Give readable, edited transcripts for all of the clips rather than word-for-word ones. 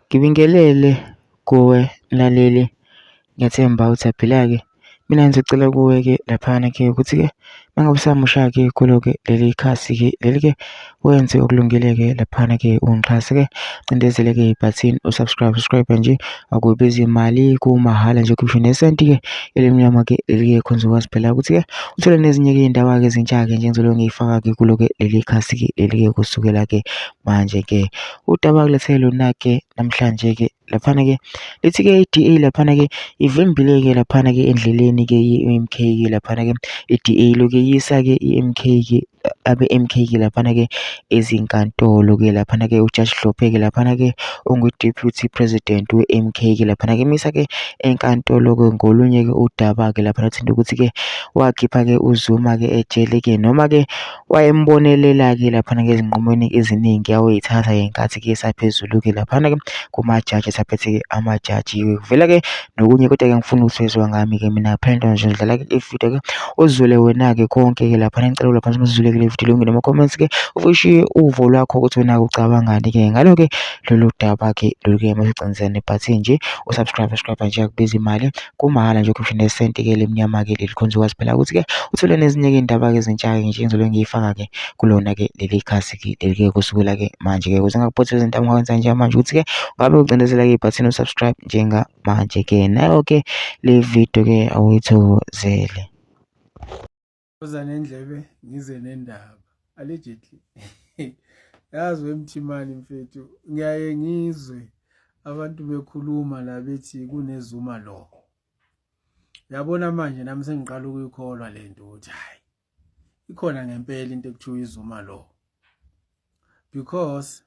Ngibingelele kuwe mlaleli, ngiyathemba uthaphila-ke. Mina ngizocela kuwe-ke laphana-ke ukuthi-ke uma ngabe usamusha-ke kulo-ke leli khasi-ke leli-ke wenze okulungile-ke laphana-ke ungixhase-ke, cindezele-ke ibhathini subscribe nje, akubizi imali, kumahhala nje, ukhiphe nesenti-ke elimnyama-ke leli-ke khona uzokwazi phela ukuthi-ke uthole nezinye-ke iy'ndaba-ke ezintsha-ke njengezolo ngiyifaka-ke kulo-ke leli khasi-ke leli-ke kusukela-ke manje-ke. Udaba kulethele lona-ke namhlanje-ke laphana-ke lithi-ke i-DA laphana-ke ivimbile-ke laphana-ke endleleni-ke ye-MK-ke laphana-ke i-DA iloke yisa-ke i-MK-ke abe-MK-ke laphana-ke ezinkantolo-ke laphana-ke uJaji Hlophe-ke laphana-ke ongu-Deputy President we-MK-ke laphana-ke emisa-ke enkantolo-ke ngolunye-ke udaba-ke laphana thina ukuthi-ke wakhipha-ke uZuma-ke ejele-ke noma-ke wayembonelela-ke laphana-ke ezinqumweni eziningi awoyithatha ngenkathi-ke esaphezulu-ke laphana-ke kumajaji esaphethe-ke amajaji-ke kuvela-ke nokunye, kodwa-ke ngifuna ukuvezwa ngami-ke mina apparently nje ngidlala-ke ividiyo-ke uzwele wena-ke konke-ke laphana. Ngicela lapha masizwile-ke le vidiyo ungene ema-comments-ke ufishiye uvo lwakho ukuthi wena ucabangani-ke ngalo-ke lolu daba-ke lolu-ke masugcinizane nebhathini nje usubscribe nje, akubizi imali, kumahhala nje, ukhiphe nesenti-ke lemnyama-ke leli khona uzokwazi phela ukuthi-ke uthole nezinye-ke iy'ndaba-ke ezintsha-ke nje ngizobe ngiyifaka-ke kulona-ke leli khasi-ke leli-ke kusukela-ke manje-ke ukuze ngakuphothi izinto ongakwenza njengamanje ukuthi-ke ngabe ucindezela-ke ibhathini subscribe njengamanje-ke nayo-ke le video-ke awuyithokozele. Uza nendlebe ngize nendaba allegedly. Yazi wemthimani mfethu, ngiyaye ngizwe abantu bekhuluma la bethi kuneZuma law. Uyabona manje nami sengiqala ukuyikholwa le nto ukuthi hayi ikhona ngempela into ekuthiwa iZuma law, because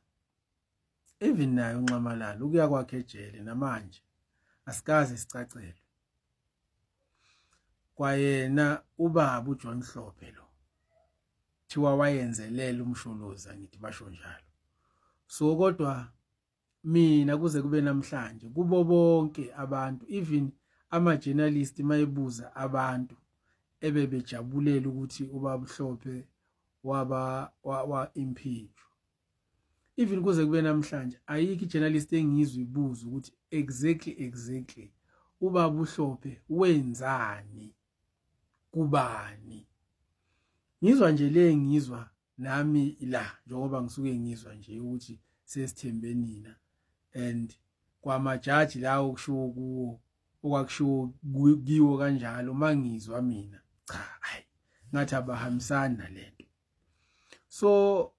even naye uNxamalala ukuya kwakhe ejele namanje asikaze sicacelwe. Kwayena ubaba uJohn Hlophe lo thiwa wayenzelela umsholoza, ngithi basho njalo. So kodwa mina kuze kube namhlanje kubo bonke abantu, even ama-journalist mayebuza abantu ebebejabulela ukuthi ubaba uHlophe wa-impeach, even kuze kube namhlanje ayikho i-journalist engizwe ibuza ukuthi exactly ubaba uHlophe wenzani kubani. Ngizwa nje le ngizwa nami la njengoba ngisuke ngizwa nje ukuthi sesithembe nina and kwamajaji lawo okushiwo kuwo okwakushiwo kiwo kanjalo mangizwa mina cha hayi ngathi abahambisani nalento. So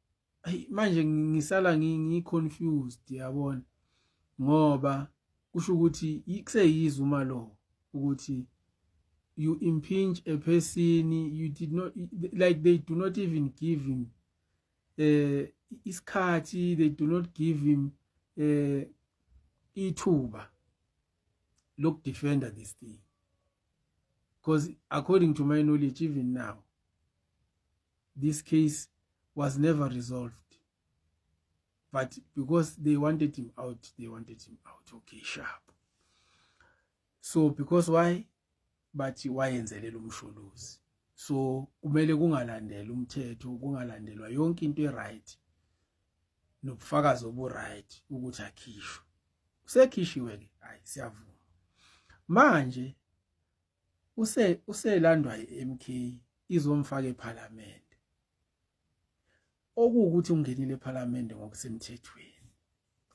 manje ngisala ngiconfused yabona, ngoba kusho ukuthi kuseyizuma law ukuthi you impeach a person, you did not, like they do not even give him isikhathi, they do not give him ithuba lokudefenda this thing, because according to my knowledge even now this case was never resolved, but because they wanted him out, okay, sharp. So because why? Bathi wayenzelela umsholozi, so kumele kungalandela umthetho, kungalandelwa yonke into eright nobufakazi oburight ukuthi akhishwe. Usekhishiwe-ke, hayi siyavuma. Manje uselandwa i-MK izomfaka eParliament, okuwukuthi ungenile eParliament ngokusemthethweni,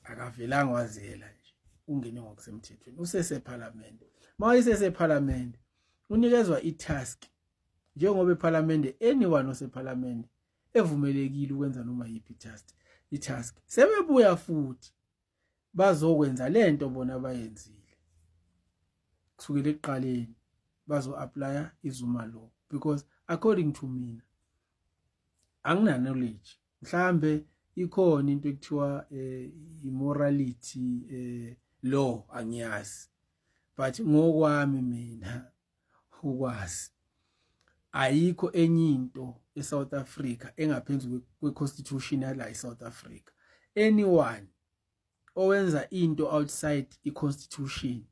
akavelanga wazela nje, ungene ngokusemthethweni, useseParliament. MayiseseParliament unikezwa i-task njengoba eParliament anyone oseParliament evumelekile ukwenza noma yiphi i-task. Sebebuya futhi bazokwenza lento bona abayenzile kusukela ekuqaleni, bazo-applya iZuma law, because according to mina angina knowledge, mhlambe ikhona into ekuthiwa immorality law angiyazi, but ngokwami mina ukwazi ayikho enye into eSouth Africa engaphezu kwe-constitution yala eSouth Africa. Anyone owenza into outside i-constitution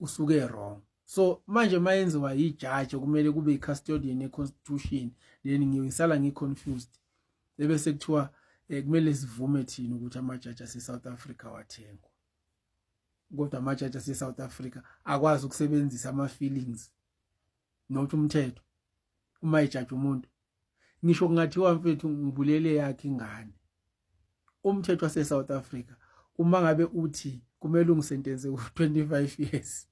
usuke wrong. So manje mayenziwa ijaji kumele kube i-custodian ye-constitution, then ngisala ngi-confused. Bese kuthiwa kumele sivume thina ukuthi amajaji ase-South Africa wathengwa. Kodwa amajaji ase-South Africa akwazi ukusebenzisa ama-feelings not umthetho uma ejaji umuntu. Ngisho kungathiwa mfethu ngibulele yakhe ingane. Umthetho wase-South Africa uma ngabe uthi kumele ungisentenze u-25 years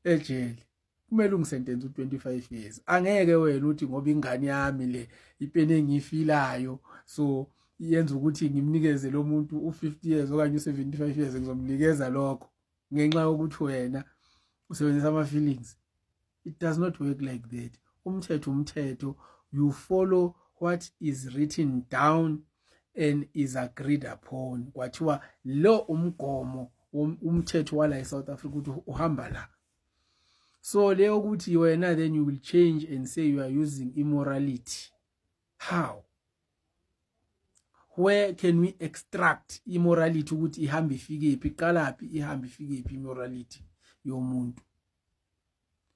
ejele, kumele ungisentenze u-25 years. Angeke wena uthi ngoba ingane yami le ipeni engiyifilayo so yenza ukuthi ngimnikeze lo muntu u-50 years okanye u-75 years ngizomnikeza lokho ngenxa yokuthi wena usebenzisa ama-feelings. It does not work like that. Umthetho, you follow what is written down and is agreed upon. Kwathiwa lo umgomo umthetho wala eSouth Africa ukuthi uhamba la. So leyo ukuthi wena then you will change and say you are using immorality. How? Where can we extract immorality ukuthi ihambe ifike iphi, iqala phi ihambe ifike iphi immorality yomuntu?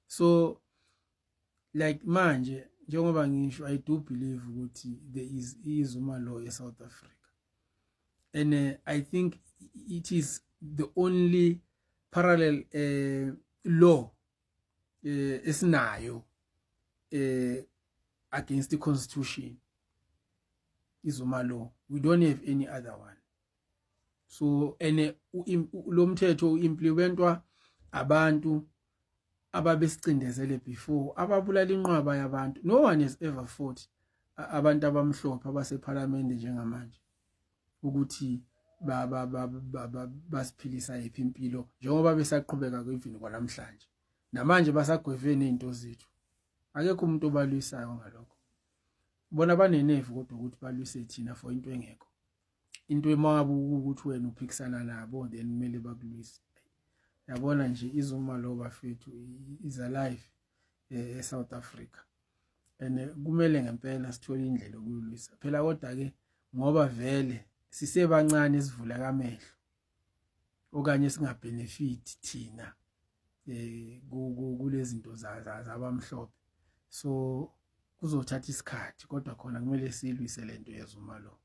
So like manje njengoba ngisho, I do believe ukuthi there is iZuma law eSouth Africa, and I think it is the only parallel law esinayo against the constitution. iZuma law, we don't have any other one. So and lo mthetho uimplementwa abantu ababesicindezele before, ababulala inqwaba yabantu. No one has ever fought abantu abamhlophe abaseParliament njengamanje ukuthi basiphilisa yiphi impilo njengoba besaqhubeka kwevini kwanamhlanje. Namanje basagwevene izinto zethu. Akekho umuntu obalwisayo ngalokho. Bona banenevu kodwa ukuthi balwise thina for into engekho. Into emabu ukuthi wena uphikisana nabo then kumele bakulwise. Yabona nje iZuma law bafethu is alive eSouth Africa, and kumele ngempela sithole indlela yokulwisa phela. Kodwa ke ngoba vele sisebancane sivula kamehlo okanye singabenefit thina kulezi zinto zabamhlophe, so kuzothatha isikhathi, kodwa khona kumele silwise lento yeZuma law.